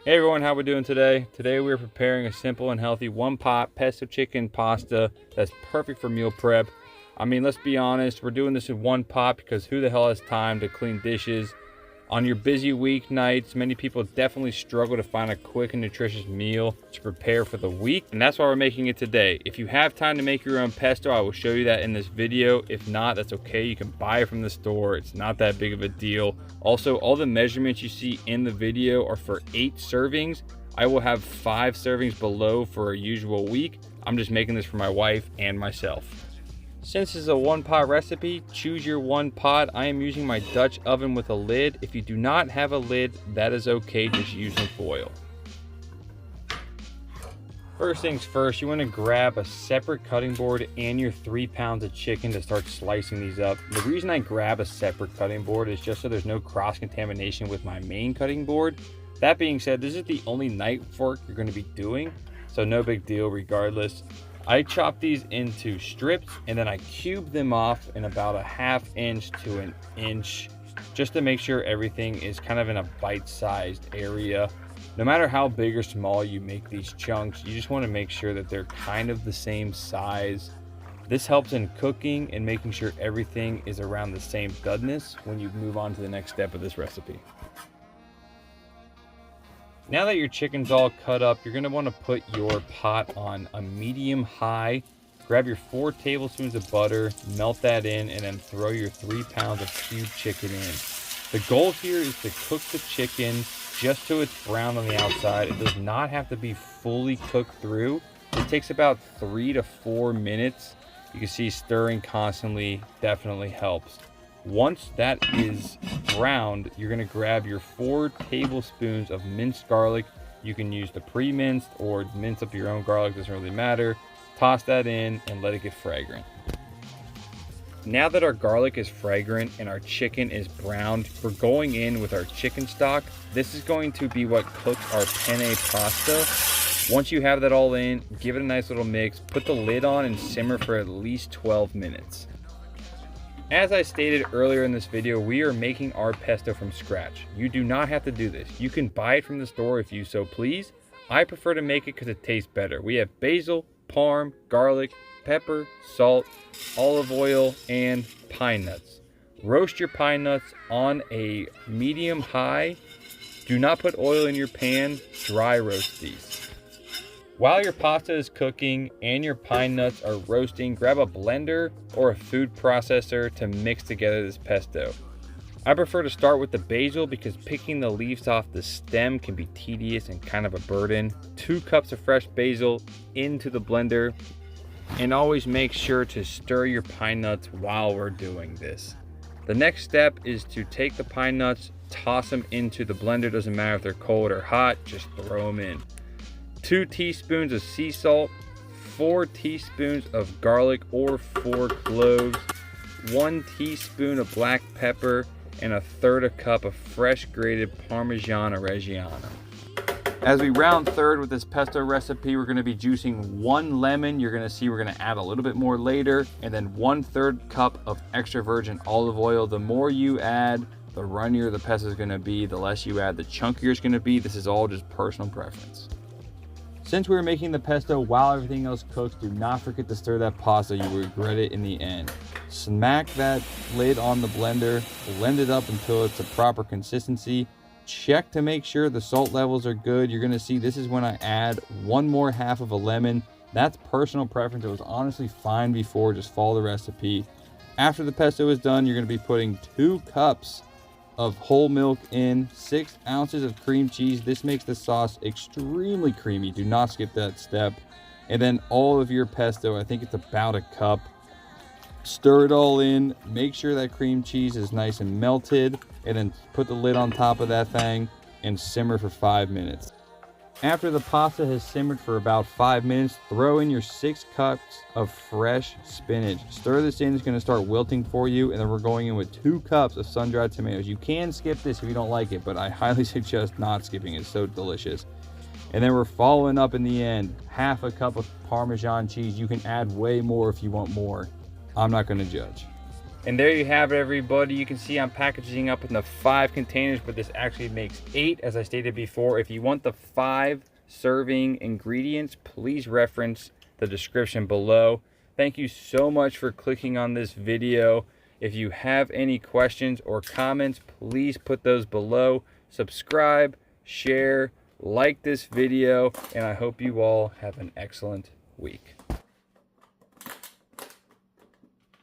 Hey everyone, how we doing today? Today we're preparing a simple and healthy one-pot pesto chicken pasta that's perfect for meal prep. I mean, let's be honest, we're doing this in one pot because who the hell has time to clean dishes? On your busy weeknights, many people definitely struggle to find a quick and nutritious meal to prepare for the week, and that's why we're making it today. If you have time to make your own pesto, I will show you that in this video. If not, that's okay. You can buy it from the store. It's not that big of a deal. Also, all the measurements you see in the video are for 8 servings. I will have 5 servings below for a usual week. I'm just making this for my wife and myself. Since this is a one-pot recipe, choose your one pot. I am using my Dutch oven with a lid. If you do not have a lid, that is okay, just using foil. First things first, you want to grab a separate cutting board and your 3 pounds of chicken to start slicing these up. The reason I grab a separate cutting board is just so there's no cross-contamination with my main cutting board. That being said, this is the only knife fork you're going to be doing, so no big deal regardless. I chop these into strips and then I cube them off in about a 1/2 inch to an inch just to make sure everything is kind of in a bite-sized area. No matter how big or small you make these chunks, you just want to make sure that they're kind of the same size. This helps in cooking and making sure everything is around the same doneness when you move on to the next step of this recipe. Now that your chicken's all cut up, you're going to want to put your pot on a medium-high. Grab your 4 tablespoons of butter, melt that in, and then throw your 3 pounds of cubed chicken in. The goal here is to cook the chicken just so it's brown on the outside. It does not have to be fully cooked through. It takes about 3 to 4 minutes. You can see stirring constantly definitely helps. Once that is browned, you're going to grab your 4 tablespoons of minced garlic. You can use the pre-minced or mince up your own garlic, doesn't really matter. Toss that in and let it get fragrant. Now that our garlic is fragrant and our chicken is browned, we're going in with our chicken stock. This is going to be what cooks our penne pasta. Once you have that all in, give it a nice little mix, put the lid on and simmer for at least 12 minutes. As I stated earlier in this video, we are making our pesto from scratch. You do not have to do this. You can buy it from the store if you so please. I prefer to make it because it tastes better. We have basil, parm, garlic, pepper, salt, olive oil, and pine nuts. Roast your pine nuts on a medium high. Do not put oil in your pan. Dry roast these. While your pasta is cooking and your pine nuts are roasting, grab a blender or a food processor to mix together this pesto. I prefer to start with the basil because picking the leaves off the stem can be tedious and kind of a burden. 2 cups of fresh basil into the blender, and always make sure to stir your pine nuts while we're doing this. The next step is to take the pine nuts, toss them into the blender. Doesn't matter if they're cold or hot, just throw them in. 2 teaspoons of sea salt, 4 teaspoons of garlic or 4 cloves, 1 teaspoon of black pepper, and 1/3 cup of fresh grated Parmigiano Reggiano. As we round third with this pesto recipe, we're going to be juicing 1 lemon. You're going to see we're going to add a little bit more later, and then 1/3 cup of extra virgin olive oil. The more you add, the runnier the pesto is going to be. The less you add, the chunkier it's going to be. This is all just personal preference. Since we're making the pesto while everything else cooks, do not forget to stir that pasta. You will regret it in the end. Smack that lid on the blender, blend it up until it's a proper consistency. Check to make sure the salt levels are good. You're gonna see this is when I add 1 more half of a lemon. That's personal preference. It was honestly fine before, just follow the recipe. After the pesto is done, you're gonna be putting 2 cups of whole milk in, 6 ounces of cream cheese. This makes the sauce extremely creamy. Do not skip that step. And then all of your pesto, I think it's about a cup. Stir it all in. Make sure that cream cheese is nice and melted, and then put the lid on top of that thing and simmer for 5 minutes. After the pasta has simmered for about 5 minutes, throw in your 6 cups of fresh spinach. Stir this in, it's going to start wilting for you, and then we're going in with 2 cups of sun-dried tomatoes. You can skip this if you don't like it, but I highly suggest not skipping it. It's so delicious. And then we're following up in the end, 1/2 cup of Parmesan cheese. You can add way more if you want more. I'm not going to judge. And there you have it, everybody. You can see I'm packaging up in the 5 containers, but this actually makes 8, as I stated before. If you want the 5 serving ingredients, please reference the description below. Thank you so much for clicking on this video. If you have any questions or comments, please put those below. Subscribe, share, like this video, and I hope you all have an excellent week.